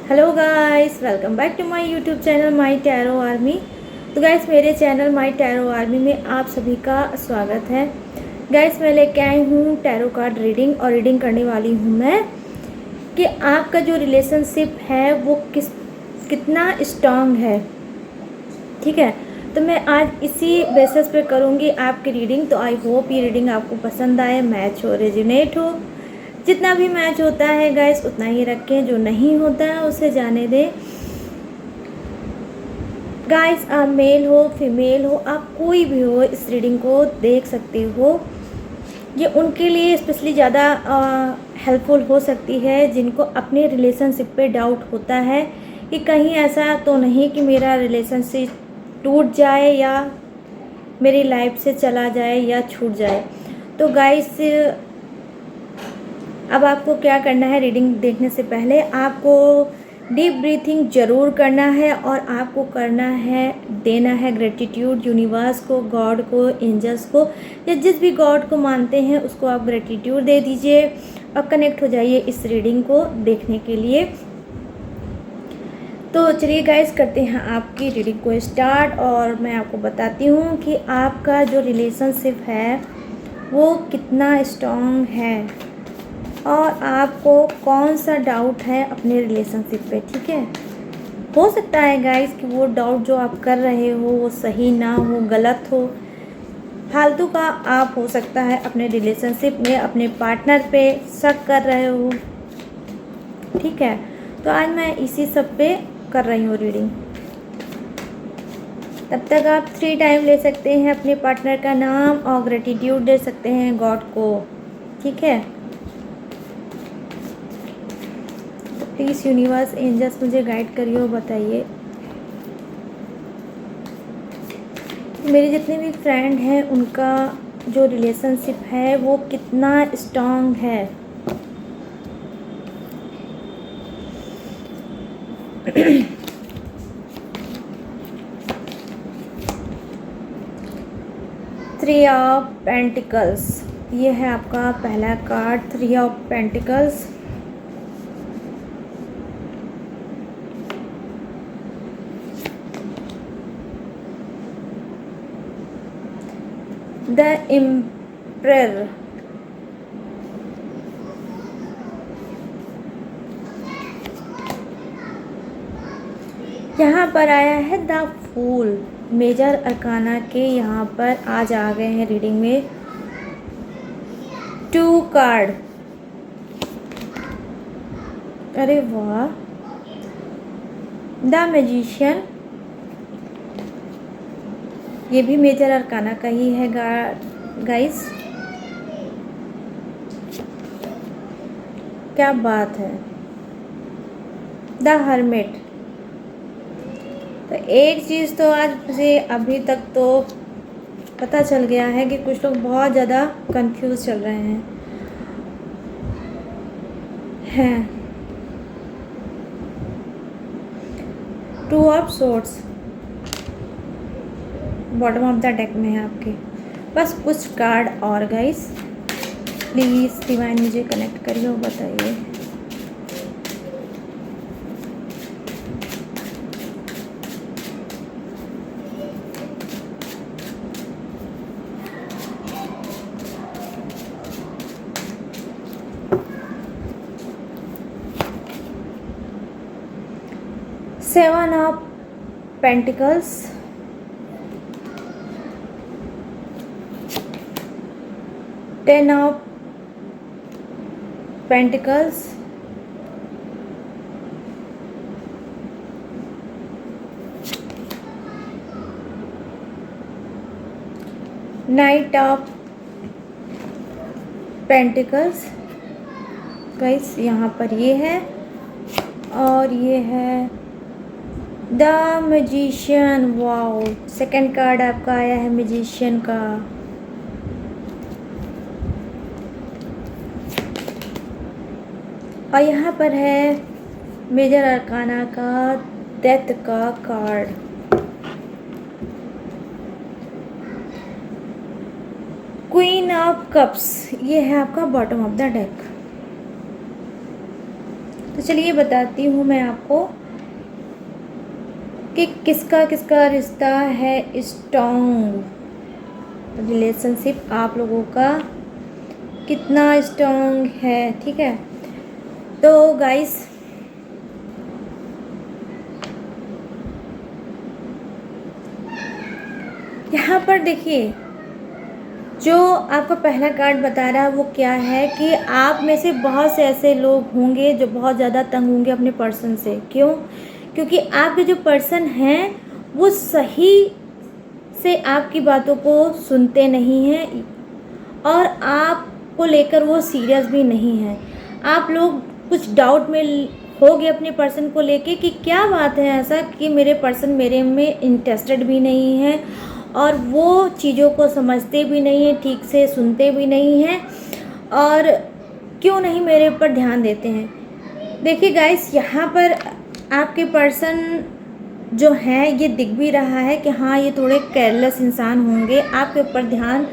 Hello guys, welcome back to my YouTube channel my tarot army. तो guys, मेरे channel my tarot army में आप सभी का स्वागत है। गाइस, मैं लेके आई हूँ टैरो कार्ड रीडिंग और रीडिंग करने वाली हूँ मैं कि आपका जो रिलेशनशिप है वो कितना स्ट्रांग है। ठीक है, तो मैं आज इसी बेसिस पे करूँगी आपकी रीडिंग। तो आई होप ये रीडिंग आपको पसंद आए, मैच हो, रेजोनेट हो। जितना भी मैच होता है गाइस उतना ही रखें, जो नहीं होता है उसे जाने दें। गाइस, आप मेल हो फीमेल हो, आप कोई भी हो, इस रीडिंग को देख सकते हो। ये उनके लिए स्पेशली ज़्यादा हेल्पफुल हो सकती है जिनको अपने रिलेशनशिप पे डाउट होता है कि कहीं ऐसा तो नहीं कि मेरा रिलेशनशिप टूट जाए या मेरी लाइफ से चला जाए या छूट जाए। तो गाइस, अब आपको क्या करना है, रीडिंग देखने से पहले आपको डीप ब्रीथिंग ज़रूर करना है और आपको करना है, देना है ग्रेटिट्यूड यूनिवर्स को, गॉड को, एंजल्स को, या जिस भी गॉड को मानते हैं उसको आप ग्रेटिट्यूड दे दीजिए और कनेक्ट हो जाइए इस रीडिंग को देखने के लिए। तो चलिए गाइस, करते हैं आपकी रीडिंग को स्टार्ट और मैं आपको बताती हूँ कि आपका जो रिलेशनशिप है वो कितना स्ट्रॉन्ग है और आपको कौन सा डाउट है अपने रिलेशनशिप पे। ठीक है, हो सकता है गाइस कि वो डाउट जो आप कर रहे हो वो सही ना हो, गलत हो, फालतू का आप हो सकता है अपने रिलेशनशिप में अपने पार्टनर पे शक कर रहे हो। ठीक है, तो आज मैं इसी सब पे कर रही हूँ रीडिंग। तब तक आप 3 टाइम ले सकते हैं अपने पार्टनर का नाम और ग्रेटिट्यूड दे सकते हैं गॉड को। ठीक है, प्लीज़ यूनिवर्स, एंजल्स मुझे गाइड करिए और बताइए मेरे जितने भी फ्रेंड हैं उनका जो रिलेशनशिप है वो कितना स्ट्रांग है। थ्री ऑफ पेंटिकल्स, ये है आपका पहला card, three of pentacles. The emperor, यहाँ पर आया है द फूल। मेजर अरकाना के यहाँ पर आज आ गए हैं रीडिंग में 2 कार्ड। अरे वाह, द मैजिशियन, ये भी मेजर अरकाना का ही है गाइस। क्या बात है, द हर्मिट। तो एक चीज़ तो आज मुझे अभी तक तो पता चल गया है कि कुछ लोग बहुत ज़्यादा कंफ्यूज चल रहे हैं। Two of swords bottom of the deck में है आपके। बस कुछ कार्ड और गाइस, प्लीज़ डिवाइन मुझे कनेक्ट करिए और बताइए। Seven of pentacles, ten of pentacles, night of pentacles. Guys, यहाँ पर ये है और ये है the magician. Wow, second card आपका आया है मैजिशियन का। और यहाँ पर है मेजर अरकाना का डेथ का कार्ड। क्वीन ऑफ कप्स, ये है आपका बॉटम ऑफ द डेक। तो चलिए बताती हूँ मैं आपको कि किसका किसका रिश्ता है स्ट्रॉन्ग, रिलेशनशिप आप लोगों का कितना स्ट्रॉन्ग है। ठीक है, तो गाइस यहाँ पर देखिए, जो आपका पहला कार्ड बता रहा है वो क्या है कि आप में से बहुत से ऐसे लोग होंगे जो बहुत ज़्यादा तंग होंगे अपने पर्सन से। क्यों? क्योंकि आपके जो पर्सन हैं वो सही से आपकी बातों को सुनते नहीं हैं और आपको लेकर वो सीरियस भी नहीं है। आप लोग कुछ डाउट में हो गए अपने पर्सन को लेके कि क्या बात है ऐसा कि मेरे पर्सन मेरे में इंटरेस्टेड भी नहीं है और वो चीज़ों को समझते भी नहीं हैं, ठीक से सुनते भी नहीं हैं और क्यों नहीं मेरे ऊपर ध्यान देते हैं। देखिए गाइस, यहाँ पर आपके पर्सन जो है ये दिख भी रहा है कि हाँ ये थोड़े केयरलेस इंसान होंगे, आपके ऊपर ध्यान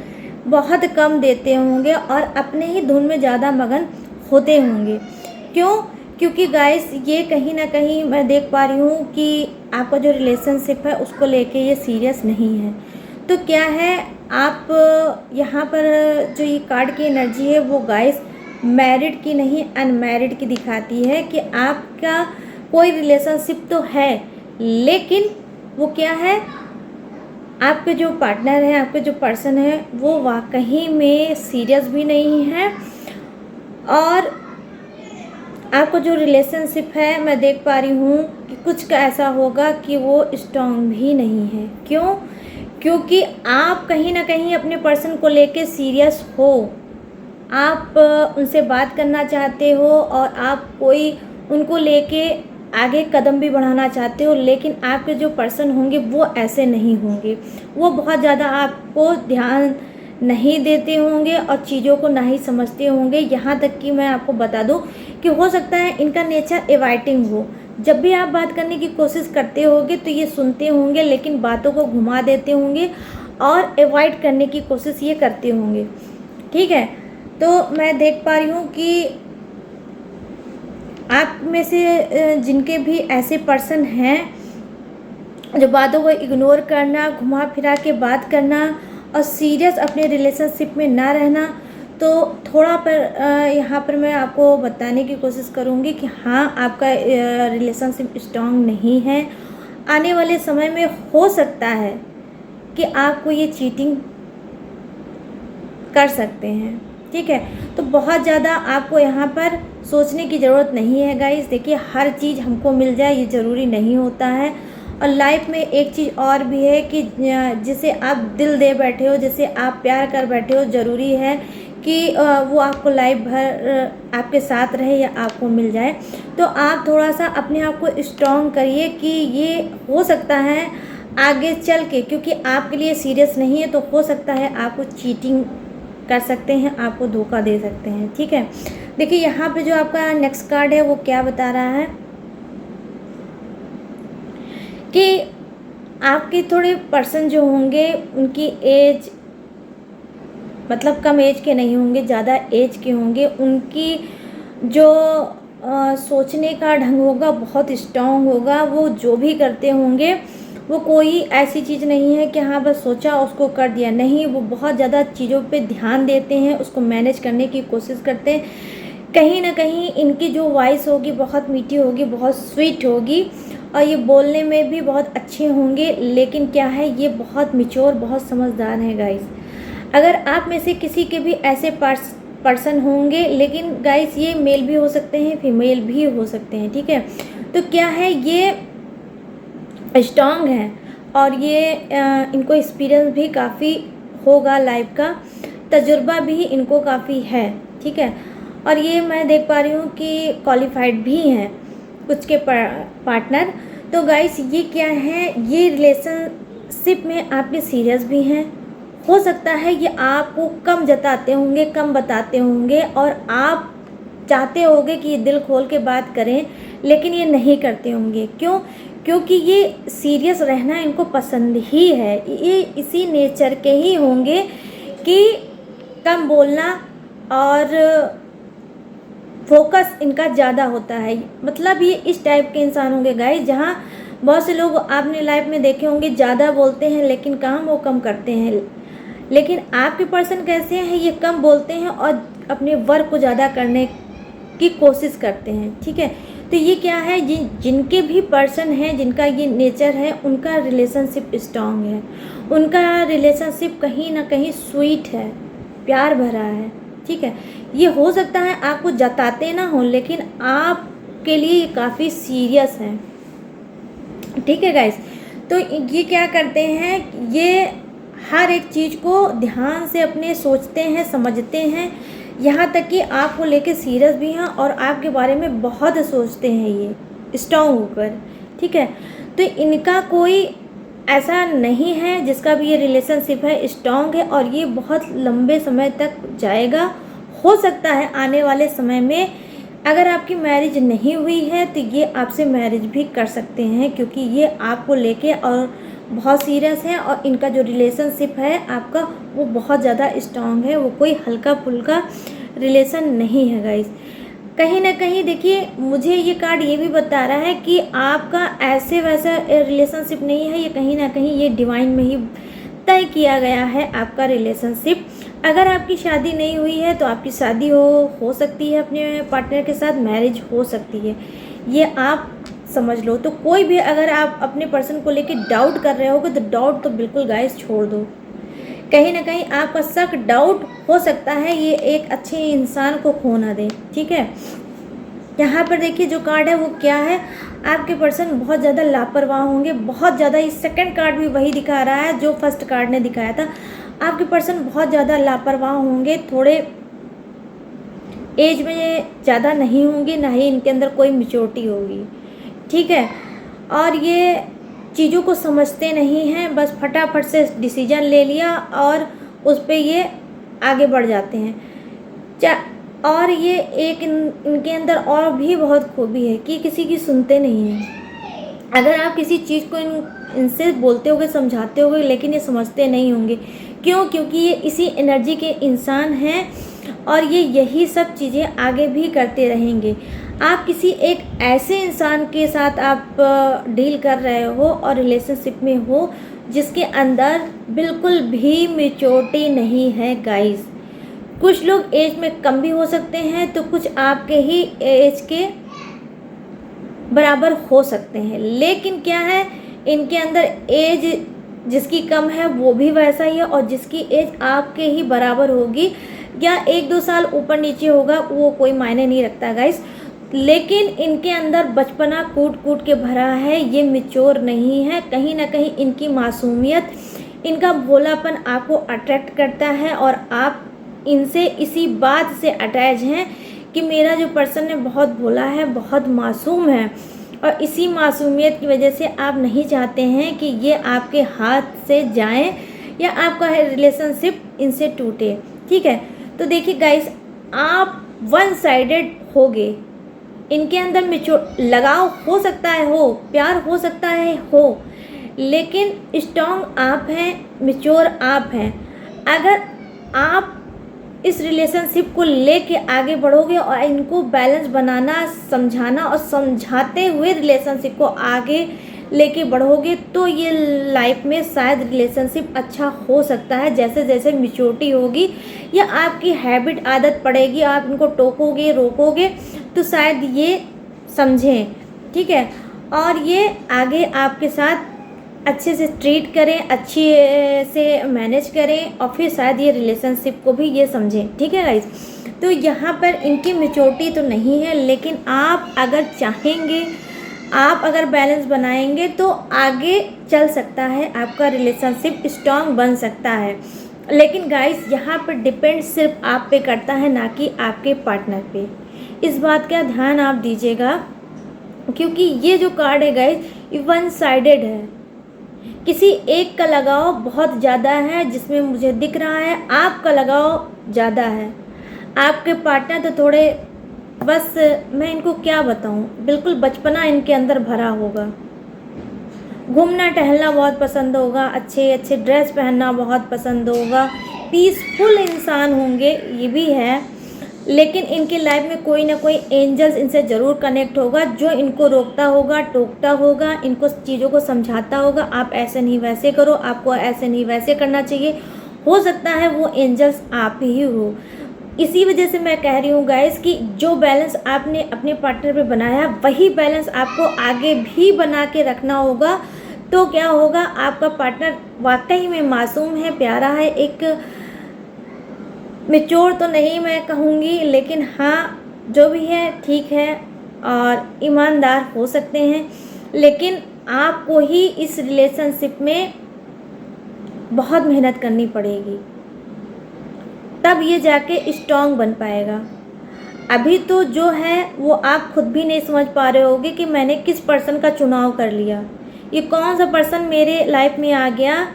बहुत कम देते होंगे और अपने ही धुन में ज़्यादा मगन होते होंगे। क्यों? क्योंकि गाइस ये कहीं ना कहीं मैं देख पा रही हूँ कि आपका जो रिलेशनशिप है उसको लेके ये सीरियस नहीं है। तो क्या है, आप यहाँ पर जो ये कार्ड की एनर्जी है वो गाइस मैरिड की नहीं अनमैरिड की दिखाती है कि आपका कोई रिलेशनशिप तो है लेकिन वो क्या है, आपके जो पार्टनर है, आपके जो पर्सन है वो वाकई में सीरियस भी नहीं है और आपको जो रिलेशनशिप है मैं देख पा रही हूँ कि कुछ का ऐसा होगा कि वो स्ट्रॉन्ग भी नहीं है। क्यों? क्योंकि आप कहीं ना कहीं अपने पर्सन को लेके सीरियस हो, आप उनसे बात करना चाहते हो और आप कोई उनको लेके आगे कदम भी बढ़ाना चाहते हो, लेकिन आपके जो पर्सन होंगे वो ऐसे नहीं होंगे। वो बहुत ज़्यादा आपको ध्यान नहीं देते होंगे और चीज़ों को नहीं समझते होंगे। यहाँ तक कि मैं आपको बता दूँ कि हो सकता है इनका नेचर एवाइटिंग हो। जब भी आप बात करने की कोशिश करते होंगे तो ये सुनते होंगे लेकिन बातों को घुमा देते होंगे और एवॉइड करने की कोशिश ये करते होंगे। ठीक है, तो मैं देख पा रही हूँ कि आप में से जिनके भी ऐसे पर्सन हैं जो बातों को इग्नोर करना, घुमा फिरा के बात करना और सीरियस अपने रिलेशनशिप में ना रहना, तो थोड़ा पर यहाँ पर मैं आपको बताने की कोशिश करूँगी कि हाँ आपका रिलेशनशिप स्ट्रॉन्ग नहीं है। आने वाले समय में हो सकता है कि आपको ये चीटिंग कर सकते हैं। ठीक है, तो बहुत ज़्यादा आपको यहाँ पर सोचने की ज़रूरत नहीं है गाइस। देखिए, हर चीज़ हमको मिल जाए ये ज़रूरी नहीं होता है और लाइफ में एक चीज़ और भी है कि जिसे आप दिल दे बैठे हो, जिसे आप प्यार कर बैठे हो, ज़रूरी है कि वो आपको लाइफ भर आपके साथ रहे या आपको मिल जाए। तो आप थोड़ा सा अपने आप को स्ट्रॉन्ग करिए कि ये हो सकता है आगे चल के, क्योंकि आपके लिए सीरियस नहीं है तो हो सकता है आपको चीटिंग कर सकते हैं, आपको धोखा दे सकते हैं। ठीक है, देखिए यहाँ पे जो आपका नेक्स्ट कार्ड है वो क्या बता रहा है कि आपके थोड़े पर्सन जो होंगे उनकी एज मतलब कम एज के नहीं होंगे, ज़्यादा एज के होंगे। उनकी जो सोचने का ढंग होगा बहुत स्ट्रॉन्ग होगा। वो जो भी करते होंगे वो कोई ऐसी चीज़ नहीं है कि हाँ बस सोचा उसको कर दिया, नहीं, वो बहुत ज़्यादा चीज़ों पे ध्यान देते हैं, उसको मैनेज करने की कोशिश करते हैं। कहीं ना कहीं इनकी जो वॉइस होगी बहुत मीठी होगी, बहुत स्वीट होगी और ये बोलने में भी बहुत अच्छे होंगे, लेकिन क्या है ये बहुत मैच्योर, बहुत समझदार हैं गाइस। अगर आप में से किसी के भी ऐसे पर्सन होंगे, लेकिन गाइस ये मेल भी हो सकते हैं, फीमेल भी हो सकते हैं। ठीक है, तो क्या है ये स्ट्रॉन्ग है और ये इनको एक्सपीरियंस भी काफ़ी होगा, लाइफ का तजुर्बा भी इनको काफ़ी है। ठीक है, और ये मैं देख पा रही हूँ कि क्वालिफाइड भी हैं कुछ के पार्टनर। तो गाइस ये क्या है, ये रिलेशनशिप में आपके सीरियस भी हैं। हो सकता है ये आपको कम जताते होंगे, कम बताते होंगे और आप चाहते होंगे कि ये दिल खोल के बात करें, लेकिन ये नहीं करते होंगे। क्यों? क्योंकि ये सीरियस रहना इनको पसंद ही है। ये इसी नेचर के ही होंगे कि कम बोलना और फोकस इनका ज़्यादा होता है। मतलब ये इस टाइप के इंसान होंगे गाइस, जहाँ बहुत से लोग आपने लाइफ में देखे होंगे ज़्यादा बोलते हैं लेकिन काम वो कम करते हैं। लेकिन आपके पर्सन कैसे हैं, ये कम बोलते हैं और अपने वर्क को ज़्यादा करने की कोशिश करते हैं। ठीक है, तो ये क्या है, जिनके भी पर्सन हैं, जिनका ये नेचर है, उनका रिलेशनशिप स्ट्रांग है, उनका रिलेशनशिप कहीं ना कहीं स्वीट है, प्यार भरा है। ठीक है, ये हो सकता है आपको जताते ना हो लेकिन आपके लिए ये काफ़ी सीरियस है। ठीक है गाइस, तो ये क्या करते हैं, ये हर एक चीज़ को ध्यान से अपने सोचते हैं, समझते हैं, यहाँ तक कि आपको लेके सीरियस भी हैं और आपके बारे में बहुत सोचते हैं ये स्ट्रॉन्ग होकर। ठीक है, तो इनका कोई ऐसा नहीं है जिसका भी ये रिलेशनशिप है स्ट्रॉन्ग है और ये बहुत लंबे समय तक जाएगा। हो सकता है आने वाले समय में अगर आपकी मैरिज नहीं हुई है तो ये आपसे मैरिज भी कर सकते हैं, क्योंकि ये आपको लेके और बहुत सीरियस है और इनका जो रिलेशनशिप है आपका वो बहुत ज़्यादा स्ट्रॉन्ग है, वो कोई हल्का फुल्का रिलेशन नहीं है गाइस। कहीं ना कहीं देखिए, मुझे ये कार्ड ये भी बता रहा है कि आपका ऐसे वैसा रिलेशनशिप नहीं है, ये कहीं ना कहीं ये डिवाइन में ही तय किया गया है आपका रिलेशनशिप। अगर आपकी शादी नहीं हुई है तो आपकी शादी हो सकती है, अपने पार्टनर के साथ मैरिज हो सकती है, ये आप समझ लो। तो कोई भी अगर आप अपने पर्सन को लेके डाउट कर रहे होगे तो डाउट तो बिल्कुल गाइस छोड़ दो। कहीं ना कहीं आपका शक डाउट हो सकता है ये एक अच्छे इंसान को खो ना दे। ठीक है, यहाँ पर देखिए जो कार्ड है वो क्या है, आपके पर्सन बहुत ज़्यादा लापरवाह होंगे, बहुत ज़्यादा। इस सेकंड कार्ड भी वही दिखा रहा है जो फर्स्ट कार्ड ने दिखाया था। आपके पर्सन बहुत ज़्यादा लापरवाह होंगे, थोड़े एज में ज़्यादा नहीं होंगे, ना ही इनके अंदर कोई मैच्योरिटी होगी। ठीक है, और ये चीज़ों को समझते नहीं हैं, बस फटाफट से डिसीजन ले लिया और उस पर ये आगे बढ़ जाते हैं। और ये एक इनके अंदर और भी बहुत खूबी है कि किसी की सुनते नहीं हैं। अगर आप किसी चीज़ को इनसे बोलते होगे, समझाते होगे, लेकिन ये समझते नहीं होंगे। क्यों? क्योंकि ये इसी एनर्जी के इंसान हैं और ये यही सब चीज़ें आगे भी करते रहेंगे। आप किसी एक ऐसे इंसान के साथ आप डील कर रहे हो और रिलेशनशिप में हो जिसके अंदर बिल्कुल भी मैच्योरिटी नहीं है गाइस। कुछ लोग एज में कम भी हो सकते हैं तो कुछ आपके ही एज के बराबर हो सकते हैं, लेकिन क्या है, इनके अंदर एज जिसकी कम है वो भी वैसा ही है और जिसकी एज आपके ही बराबर होगी या 1-2 साल ऊपर नीचे होगा वो कोई मायने नहीं रखता गाइस। लेकिन इनके अंदर बचपना कूट कूट के भरा है, ये मैच्योर नहीं है। कहीं ना कहीं इनकी मासूमियत, इनका भोलापन आपको अट्रैक्ट करता है और आप इनसे इसी बात से अटैच हैं कि मेरा जो पर्सन है बहुत भोला है, बहुत मासूम है और इसी मासूमियत की वजह से आप नहीं चाहते हैं कि ये आपके हाथ से जाएं या आपका रिलेशनशिप इनसे टूटे। ठीक है, तो देखिए गाइस, आप वन साइडेड होगे, इनके अंदर लगाव हो सकता है, हो प्यार हो सकता है, हो, लेकिन स्ट्रॉन्ग आप हैं, मैच्योर आप हैं। अगर आप इस रिलेशनशिप को लेके आगे बढ़ोगे और इनको बैलेंस बनाना, समझाना और समझाते हुए रिलेशनशिप को आगे लेके बढ़ोगे तो ये लाइफ में शायद रिलेशनशिप अच्छा हो सकता है। जैसे जैसे मैच्योरिटी होगी या आपकी हैबिट आदत पड़ेगी, आप इनको टोकोगे, रोकोगे तो शायद ये समझें। ठीक है, और ये आगे आपके साथ अच्छे से ट्रीट करें, अच्छे से मैनेज करें और फिर शायद ये रिलेशनशिप को भी ये समझें। ठीक है गाइस, तो यहाँ पर इनकी मैच्योरिटी तो नहीं है, लेकिन आप अगर चाहेंगे, आप अगर बैलेंस बनाएंगे तो आगे चल सकता है, आपका रिलेशनशिप स्ट्रॉन्ग बन सकता है। लेकिन गाइस यहाँ पर डिपेंड सिर्फ आप पे करता है, ना कि आपके पार्टनर पे। इस बात का ध्यान आप दीजिएगा, क्योंकि ये जो कार्ड है गाइस ये वन साइडेड है। किसी एक का लगाव बहुत ज़्यादा है, जिसमें मुझे दिख रहा है आपका लगाव ज़्यादा है। आपके पार्टनर तो थोड़े, बस मैं इनको क्या बताऊं, बिल्कुल बचपना इनके अंदर भरा होगा। घूमना टहलना बहुत पसंद होगा, अच्छे अच्छे ड्रेस पहनना बहुत पसंद होगा, पीसफुल इंसान होंगे, ये भी है। लेकिन इनकी लाइफ में कोई ना कोई एंजल्स इनसे ज़रूर कनेक्ट होगा, जो इनको रोकता होगा, टोकता होगा, इनको चीज़ों को समझाता होगा, आप ऐसे नहीं वैसे करो, आपको ऐसे नहीं वैसे करना चाहिए। हो सकता है वो एंजल्स आप ही हो। इसी वजह से मैं कह रही हूँ गाइस कि जो बैलेंस आपने अपने पार्टनर पे बनाया, वही बैलेंस आपको आगे भी बना के रखना होगा। तो क्या होगा, आपका पार्टनर वाकई में मासूम है, प्यारा है, एक मैच्योर तो नहीं मैं कहूँगी, लेकिन हाँ जो भी है ठीक है और ईमानदार हो सकते हैं। लेकिन आपको ही इस रिलेशनशिप में बहुत मेहनत करनी पड़ेगी, तब ये जाके स्ट्रॉन्ग बन पाएगा। अभी तो जो है वो आप खुद भी नहीं समझ पा रहे होगे कि मैंने किस पर्सन का चुनाव कर लिया, ये कौन सा पर्सन मेरे लाइफ में आ गया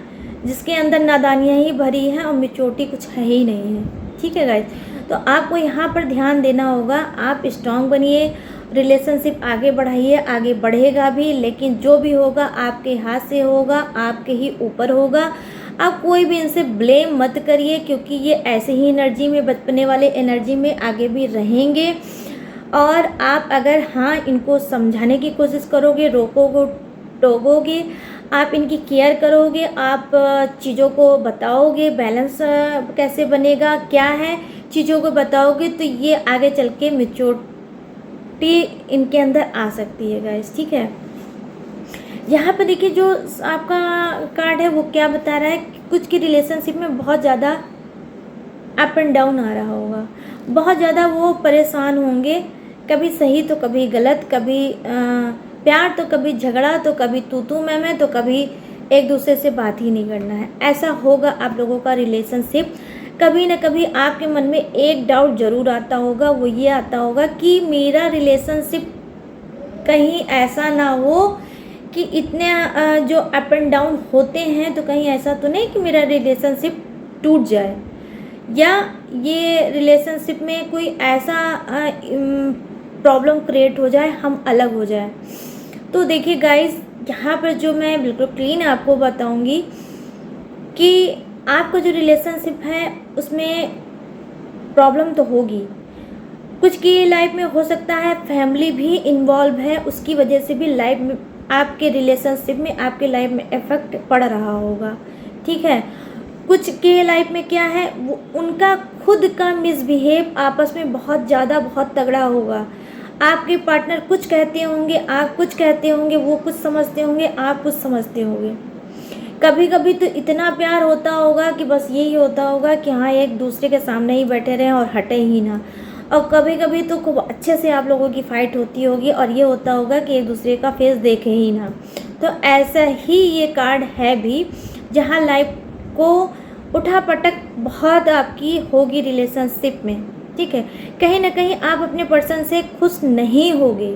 जिसके अंदर नादानियाँ ही भरी हैं और मैच्योरिटी कुछ है ही नहीं है। ठीक है गाइस, तो आपको यहाँ पर ध्यान देना होगा। आप स्ट्रॉन्ग बनिए, रिलेशनशिप आगे बढ़ाइए, आगे बढ़ेगा भी, लेकिन जो भी होगा आपके हाथ से होगा, आपके ही ऊपर होगा। आप कोई भी इनसे ब्लेम मत करिए, क्योंकि ये ऐसे ही एनर्जी में, बचपने वाले एनर्जी में आगे भी रहेंगे। और आप अगर हाँ इनको समझाने की कोशिश करोगे, रोकोगे, टोकोगे, आप इनकी केयर करोगे, आप चीज़ों को बताओगे, बैलेंस कैसे बनेगा, क्या है, चीज़ों को बताओगे, तो ये आगे चल के मैच्योरिटी इनके अंदर आ सकती है गाइस। ठीक है, यहाँ पर देखिए जो आपका कार्ड है वो क्या बता रहा है कि कुछ की रिलेशनशिप में बहुत ज़्यादा अप एंड डाउन आ रहा होगा, बहुत ज़्यादा वो परेशान होंगे, कभी सही तो कभी गलत, कभी प्यार तो कभी झगड़ा, तो कभी तू मैं, तो कभी एक दूसरे से बात ही नहीं करना है। ऐसा होगा आप लोगों का रिलेशनशिप। कभी ना कभी आपके मन में एक डाउट ज़रूर आता होगा, वो ये आता होगा कि मेरा रिलेशनशिप कहीं ऐसा ना हो कि इतने जो अप एंड डाउन होते हैं, तो कहीं ऐसा तो नहीं कि मेरा रिलेशनशिप टूट जाए, या ये रिलेशनशिप में कोई ऐसा प्रॉब्लम क्रिएट हो जाए, हम अलग हो जाए। तो देखिए गाइस, यहाँ पर जो मैं बिल्कुल क्लीन आपको बताऊंगी कि आपका जो रिलेशनशिप है उसमें प्रॉब्लम तो होगी, कुछ की लाइफ में हो सकता है फैमिली भी इन्वॉल्व है, उसकी वजह से भी लाइफ में, आपके रिलेशनशिप में, आपके लाइफ में इफेक्ट पड़ रहा होगा। ठीक है, कुछ के लाइफ में क्या है, वो उनका खुद का मिसबिहेव आपस में बहुत ज़्यादा, बहुत तगड़ा होगा। आपके पार्टनर कुछ कहते होंगे, आप कुछ कहते होंगे, वो कुछ समझते होंगे, आप कुछ समझते होंगे। कभी कभी तो इतना प्यार होता होगा कि बस यही होता होगा कि हाँ एक दूसरे के सामने ही बैठे रहें और हटे ही ना। और कभी कभी तो खूब अच्छे से आप लोगों की फ़ाइट होती होगी और ये होता होगा कि एक दूसरे का फेस देखे ही ना। तो ऐसा ही ये कार्ड है भी, जहाँ लाइफ को उठापटक बहुत आपकी होगी रिलेशनशिप में। ठीक है, कहीं ना कहीं आप अपने पर्सन से खुश नहीं होगे,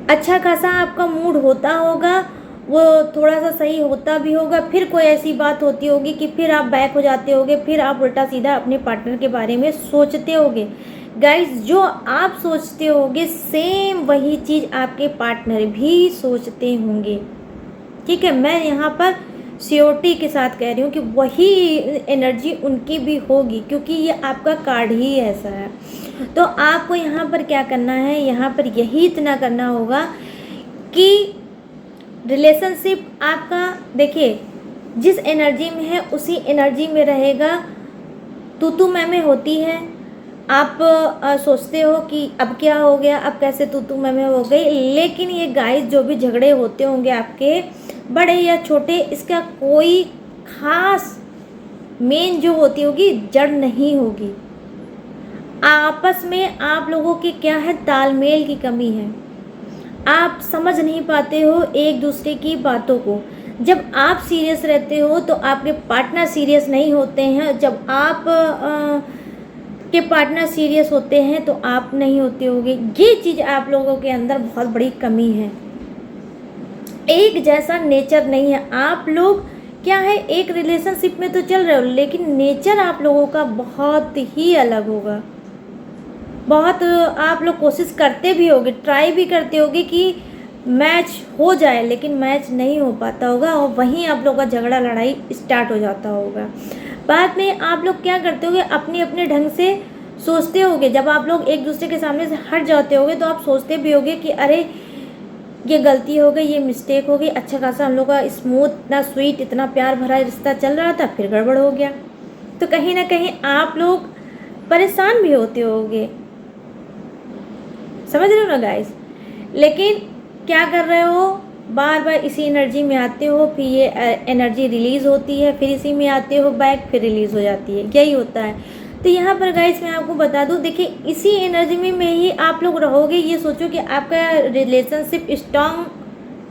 अच्छा खासा आपका मूड होता होगा, वो थोड़ा सा सही होता भी होगा, फिर कोई ऐसी बात होती होगी कि फिर आप बैक हो जाते होगे, फिर आप उल्टा सीधा अपने पार्टनर के बारे में सोचते होगे। गाइस, जो आप सोचते होगे सेम वही चीज़ आपके पार्टनर भी सोचते होंगे। ठीक है, मैं यहाँ पर श्योरिटी के साथ कह रही हूँ कि वही एनर्जी उनकी भी होगी, क्योंकि ये आपका कार्ड ही ऐसा है। तो आपको यहाँ पर क्या करना है, यहाँ पर यही इतना करना होगा कि रिलेशनशिप आपका, देखिए जिस एनर्जी में है उसी एनर्जी में रहेगा। तू मैं होती है, आप सोचते हो कि अब क्या हो गया, अब कैसे तू मैं हो गई, लेकिन ये गाइस जो भी झगड़े होते होंगे आपके, बड़े या छोटे, इसका कोई खास मेन जो होती होगी जड़ नहीं होगी। आपस में आप लोगों के क्या है, तालमेल की कमी है, आप समझ नहीं पाते हो एक दूसरे की बातों को। जब आप सीरियस रहते हो तो आपके पार्टनर सीरियस नहीं होते हैं, जब आप के पार्टनर सीरियस होते हैं तो आप नहीं होते होगे। ये चीज़ आप लोगों के अंदर बहुत बड़ी कमी है, एक जैसा नेचर नहीं है। आप लोग क्या है, एक रिलेशनशिप में तो चल रहे हो, लेकिन नेचर आप लोगों का बहुत ही अलग होगा। बहुत आप लोग कोशिश करते भी होगे, ट्राई भी करते होगे कि मैच हो जाए, लेकिन मैच नहीं हो पाता होगा और वहीं आप लोग का झगड़ा लड़ाई स्टार्ट हो जाता होगा। बाद में आप लोग क्या करते होगे, अपने अपने ढंग से सोचते होगे जब आप लोग एक दूसरे के सामने से हट जाते होगे तो आप सोचते भी होगे कि अरे ये गलती हो गई, ये मिस्टेक हो गई, अच्छा खासा हम लोग का स्मूथ, इतना स्वीट, इतना प्यार भरा रिश्ता चल रहा था, फिर गड़बड़ हो गया। तो कहीं ना कहीं आप लोग परेशान भी होते होगे, समझ रहे हो ना गाइस। लेकिन क्या कर रहे हो, बार बार इसी एनर्जी में आते हो, फिर ये एनर्जी रिलीज़ होती है, फिर इसी में आते हो बैक, फिर रिलीज़ हो जाती है, यही होता है। तो यहाँ पर गाइस मैं आपको बता दूँ, देखिए इसी एनर्जी में ही आप लोग रहोगे। ये सोचो कि आपका रिलेशनशिप स्ट्रांग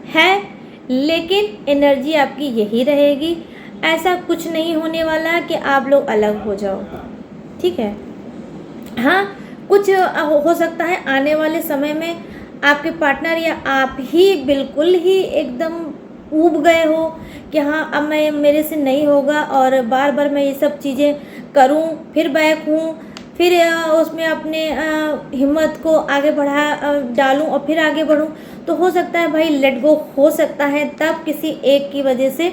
है, लेकिन एनर्जी आपकी यही रहेगी। ऐसा कुछ नहीं होने वाला कि आप लोग अलग हो जाओ, ठीक है। हाँ, कुछ हो सकता है आने वाले समय में आपके पार्टनर या आप ही बिल्कुल ही एकदम ऊब गए हो कि हाँ अब मैं, मेरे से नहीं होगा, और बार बार मैं ये सब चीज़ें करूं, फिर बैक हूँ, फिर उसमें अपने हिम्मत को आगे बढ़ा डालूं और फिर आगे बढ़ूं। तो हो सकता है भाई लेट गो हो सकता है तब किसी एक की वजह से,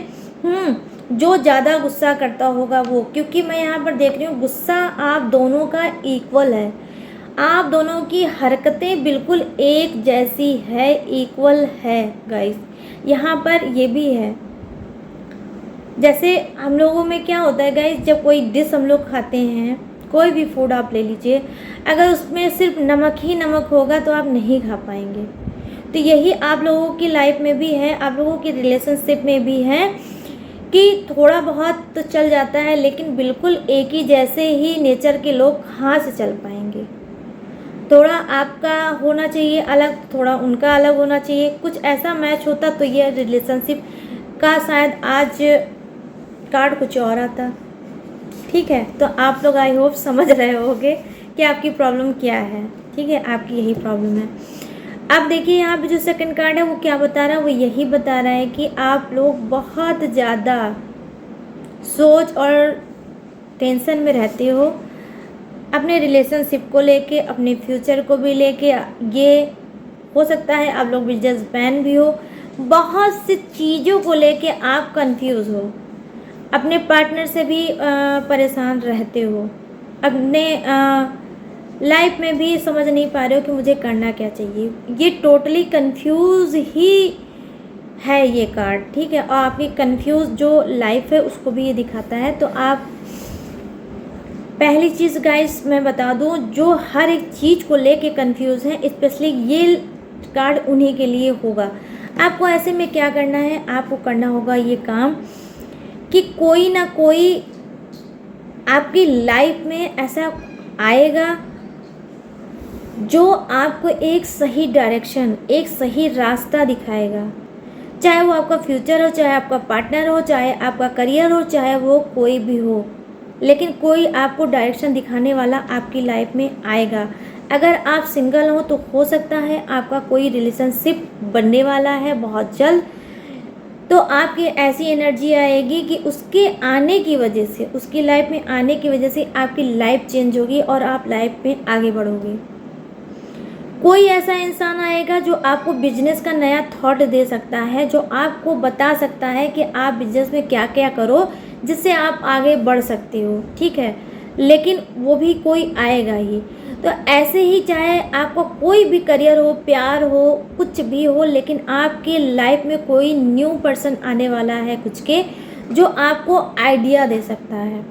जो ज़्यादा गुस्सा करता होगा वो, क्योंकि मैं यहाँ पर देख रही हूँ गुस्सा आप दोनों का इक्वल है, आप दोनों की हरकतें बिल्कुल एक जैसी है, इक्वल है गाइस। यहाँ पर ये भी है, जैसे हम लोगों में क्या होता है गाइस, जब कोई डिश हम लोग खाते हैं, कोई भी फूड आप ले लीजिए, अगर उसमें सिर्फ नमक ही नमक होगा तो आप नहीं खा पाएंगे। तो यही आप लोगों की लाइफ में भी है, आप लोगों की रिलेशनशिप में भी है कि थोड़ा बहुत तो चल जाता है, लेकिन बिल्कुल एक ही जैसे ही नेचर के लोग कहाँ से चल पाएंगे। थोड़ा आपका होना चाहिए अलग, थोड़ा उनका अलग होना चाहिए, कुछ ऐसा मैच होता तो ये रिलेशनशिप का शायद आज कार्ड कुछ और आता, ठीक है। तो आप लोग आई होप समझ रहे होगे कि आपकी प्रॉब्लम क्या है, ठीक है, आपकी यही प्रॉब्लम है। अब देखिए यहाँ पे जो सेकंड कार्ड है वो क्या बता रहा है, वो यही बता रहा है कि आप लोग बहुत ज़्यादा सोच और टेंशन में रहते हो अपने रिलेशनशिप को लेके, अपने फ्यूचर को भी लेके। ये हो सकता है आप लोग बिजनेसमैन भी हो, बहुत सी चीज़ों को लेके आप कंफ्यूज हो, अपने पार्टनर से भी परेशान रहते हो, अपने लाइफ में भी समझ नहीं पा रहे हो कि मुझे करना क्या चाहिए। ये टोटली कंफ्यूज ही है ये कार्ड, ठीक है। और आपकी कंफ्यूज जो लाइफ है उसको भी ये दिखाता है। तो आप पहली चीज़ गाइस मैं बता दूं, जो हर एक चीज़ को लेके कंफ्यूज हैं, स्पेशली ये कार्ड उन्हीं के लिए होगा। आपको ऐसे में क्या करना है, आपको करना होगा ये काम कि कोई ना कोई आपकी लाइफ में ऐसा आएगा जो आपको एक सही डायरेक्शन, एक सही रास्ता दिखाएगा। चाहे वो आपका फ्यूचर हो, चाहे आपका पार्टनर हो, चाहे आपका करियर हो, चाहे वो कोई भी हो, लेकिन कोई आपको डायरेक्शन दिखाने वाला आपकी लाइफ में आएगा। अगर आप सिंगल हो तो हो सकता है आपका कोई रिलेशनशिप बनने वाला है बहुत जल्द, तो आपकी ऐसी एनर्जी आएगी कि उसके आने की वजह से, उसकी लाइफ में आने की वजह से आपकी लाइफ चेंज होगी और आप लाइफ में आगे बढ़ोगे। कोई ऐसा इंसान आएगा जो आपको बिजनेस का नया थॉट दे सकता है, जो आपको बता सकता है कि आप बिजनेस में क्या क्या करो जिससे आप आगे बढ़ सकते हो, ठीक है। लेकिन वो भी कोई आएगा ही। तो ऐसे ही चाहे आपको कोई भी करियर हो, प्यार हो, कुछ भी हो, लेकिन आपकी लाइफ में कोई न्यू पर्सन आने वाला है कुछ के, जो आपको आइडिया दे सकता है,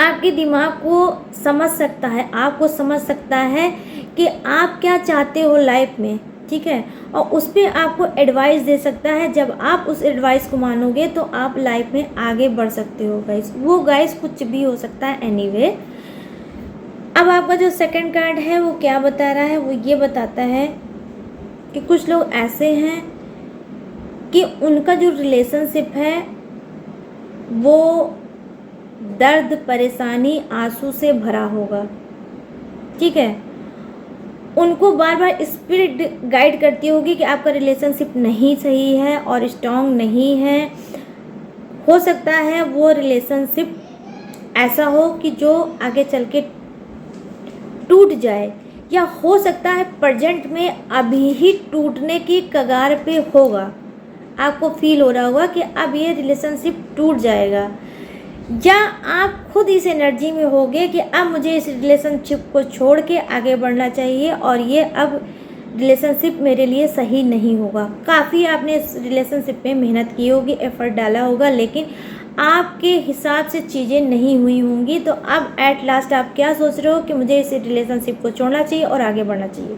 आपके दिमाग को समझ सकता है, आपको समझ सकता है कि आप क्या चाहते हो लाइफ में, ठीक है। और उस पर आपको एडवाइस दे सकता है। जब आप उस एडवाइस को मानोगे तो आप लाइफ में आगे बढ़ सकते हो गाइस। वो गाइस कुछ भी हो सकता है एनीवे। अब आपका जो सेकंड कार्ड है वो क्या बता रहा है, वो ये बताता है कि कुछ लोग ऐसे हैं कि उनका जो रिलेशनशिप है वो दर्द, परेशानी, आंसू से भरा होगा, ठीक है। उनको बार बार स्पिरिट गाइड करती होगी कि आपका रिलेशनशिप नहीं सही है और स्ट्रॉन्ग नहीं है। हो सकता है वो रिलेशनशिप ऐसा हो कि जो आगे चल के टूट जाए, या हो सकता है प्रेजेंट में अभी ही टूटने की कगार पे होगा। आपको फील हो रहा होगा कि अब ये रिलेशनशिप टूट जाएगा, या आप खुद इस एनर्जी में होगे कि अब मुझे इस रिलेशनशिप को छोड़ के आगे बढ़ना चाहिए और ये अब रिलेशनशिप मेरे लिए सही नहीं होगा। काफ़ी आपने इस रिलेशनशिप में मेहनत की होगी, एफर्ट डाला होगा, लेकिन आपके हिसाब से चीज़ें नहीं हुई होंगी। तो अब एट लास्ट आप क्या सोच रहे हो कि मुझे इस रिलेशनशिप को छोड़ना चाहिए और आगे बढ़ना चाहिए।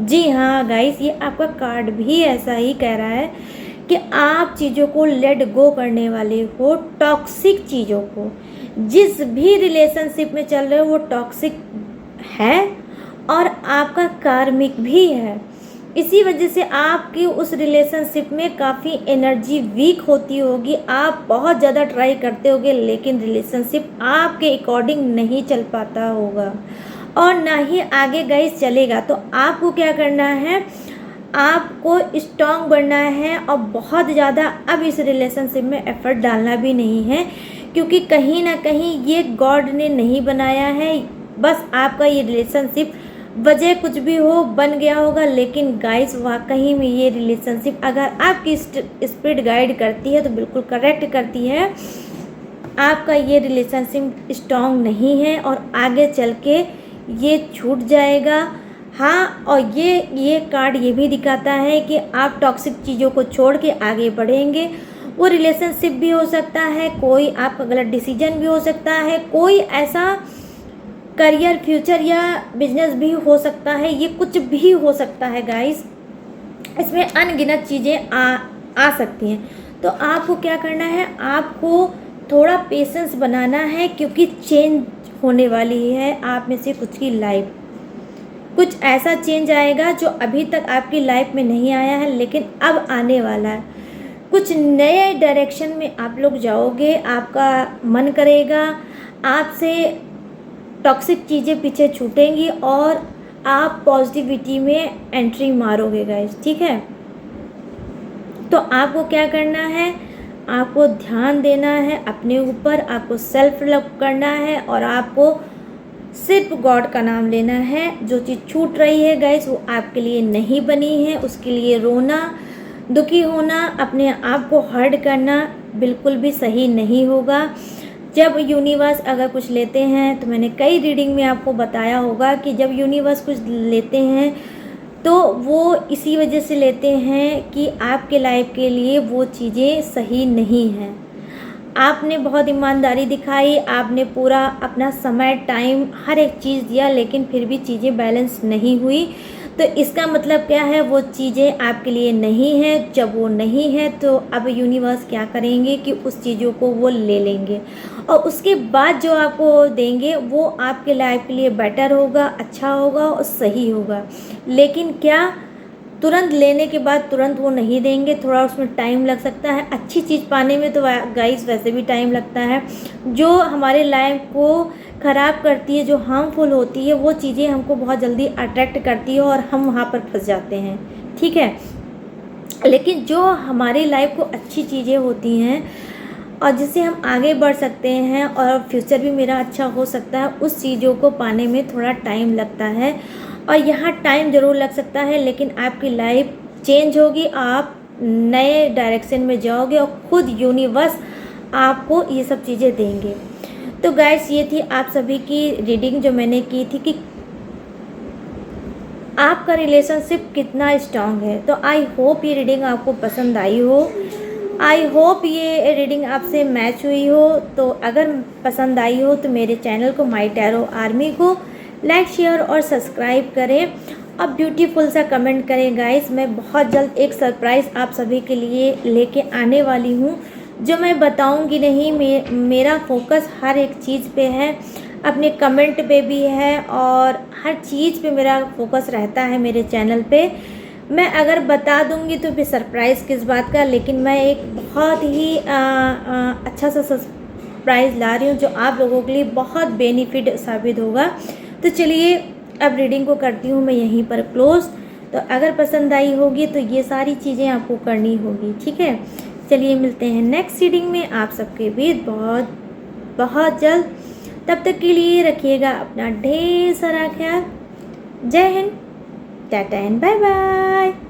जी हाँ गाइस, ये आपका कार्ड भी ऐसा ही कह रहा है कि आप चीज़ों को लेट गो करने वाले हो, टॉक्सिक चीज़ों को। जिस भी रिलेशनशिप में चल रहे हो वो टॉक्सिक है और आपका कार्मिक भी है। इसी वजह से आपकी उस रिलेशनशिप में काफ़ी एनर्जी वीक होती होगी, आप बहुत ज़्यादा ट्राई करते होगे, लेकिन रिलेशनशिप आपके अकॉर्डिंग नहीं चल पाता होगा और ना ही आगे गाइस चलेगा। तो आपको क्या करना है, आपको स्ट्रॉन्ग बनना है और बहुत ज़्यादा अब इस रिलेशनशिप में एफर्ट डालना भी नहीं है, क्योंकि कहीं ना कहीं ये गॉड ने नहीं बनाया है। बस आपका ये रिलेशनशिप वजह कुछ भी हो बन गया होगा, लेकिन गाइस वाकई में ये रिलेशनशिप अगर आपकी स्पिरिट गाइड करती है तो बिल्कुल करेक्ट करती है। आपका ये रिलेशनशिप स्ट्रॉन्ग नहीं है और आगे चल के ये छूट जाएगा। हाँ, और ये कार्ड ये भी दिखाता है कि आप टॉक्सिक चीज़ों को छोड़ के आगे बढ़ेंगे। वो रिलेशनशिप भी हो सकता है, कोई आपका गलत डिसीजन भी हो सकता है, कोई ऐसा करियर फ्यूचर या बिजनेस भी हो सकता है, ये कुछ भी हो सकता है गाइस। इसमें अनगिनत चीज़ें आ सकती हैं। तो आपको क्या करना है, आपको थोड़ा पेशेंस बनाना है, क्योंकि चेंज होने वाली है आप में से कुछ की लाइफ। कुछ ऐसा चेंज आएगा जो अभी तक आपकी लाइफ में नहीं आया है, लेकिन अब आने वाला है। कुछ नए डायरेक्शन में आप लोग जाओगे, आपका मन करेगा, आपसे टॉक्सिक चीज़ें पीछे छूटेंगी और आप पॉजिटिविटी में एंट्री मारोगे गाइस, ठीक है। तो आपको क्या करना है, आपको ध्यान देना है अपने ऊपर, आपको सेल्फ लव करना है और आपको सिर्फ गॉड का नाम लेना है। जो चीज़ छूट रही है गाइस वो आपके लिए नहीं बनी है, उसके लिए रोना, दुखी होना, अपने आप को हर्ट करना बिल्कुल भी सही नहीं होगा। जब यूनिवर्स अगर कुछ लेते हैं, तो मैंने कई रीडिंग में आपको बताया होगा कि जब यूनिवर्स कुछ लेते हैं तो वो इसी वजह से लेते हैं कि आपके लाइफ के लिए वो चीज़ें सही नहीं हैं। आपने बहुत ईमानदारी दिखाई, आपने पूरा अपना समय, टाइम, हर एक चीज़ दिया, लेकिन फिर भी चीज़ें बैलेंस नहीं हुई। तो इसका मतलब क्या है, वो चीज़ें आपके लिए नहीं है। जब वो नहीं है तो अब यूनिवर्स क्या करेंगे कि उस चीज़ों को वो ले लेंगे और उसके बाद जो आपको देंगे वो आपके लाइफ के लिए बेटर होगा, अच्छा होगा और सही होगा। लेकिन क्या तुरंत लेने के बाद तुरंत वो नहीं देंगे, थोड़ा उसमें टाइम लग सकता है। अच्छी चीज़ पाने में तो गाइस वैसे भी टाइम लगता है। जो हमारे लाइफ को ख़राब करती है, जो हार्मफुल होती है, वो चीज़ें हमको बहुत जल्दी अट्रैक्ट करती है और हम वहाँ पर फंस जाते हैं, ठीक है। लेकिन जो हमारी लाइफ को अच्छी चीज़ें होती हैं और जिससे हम आगे बढ़ सकते हैं और फ्यूचर भी मेरा अच्छा हो सकता है, उस चीज़ों को पाने में थोड़ा टाइम लगता है। और यहाँ टाइम ज़रूर लग सकता है, लेकिन आपकी लाइफ चेंज होगी, आप नए डायरेक्शन में जाओगे और ख़ुद यूनिवर्स आपको ये सब चीज़ें देंगे। तो गाइस, ये थी आप सभी की रीडिंग जो मैंने की थी कि आपका रिलेशनशिप कितना स्ट्रांग है। तो आई होप ये रीडिंग आपको पसंद आई हो, आई होप ये रीडिंग आपसे मैच हुई हो। तो अगर पसंद आई हो तो मेरे चैनल को माई टैरो आर्मी को लाइक, शेयर और सब्सक्राइब करें और ब्यूटीफुल सा कमेंट करें गाइस। मैं बहुत जल्द एक सरप्राइज़ आप सभी के लिए लेके आने वाली हूँ, जो मैं बताऊँगी नहीं। मेरा फोकस हर एक चीज़ पे है, अपने कमेंट पे भी है और हर चीज़ पे मेरा फोकस रहता है मेरे चैनल पे। मैं अगर बता दूंगी तो फिर सरप्राइज़ किस बात का, लेकिन मैं एक बहुत ही अच्छा सा सरप्राइज़ ला रही हूँ जो आप लोगों के लिए बहुत बेनिफिट साबित होगा। तो चलिए अब रीडिंग को करती हूँ मैं यहीं पर क्लोज। तो अगर पसंद आई होगी तो ये सारी चीज़ें आपको करनी होगी, ठीक है। चलिए मिलते हैं नेक्स्ट रीडिंग में आप सबके बीच बहुत बहुत जल्द। तब तक के लिए रखिएगा अपना ढेर सारा ख्याल। जय Hind, tata and bye bye.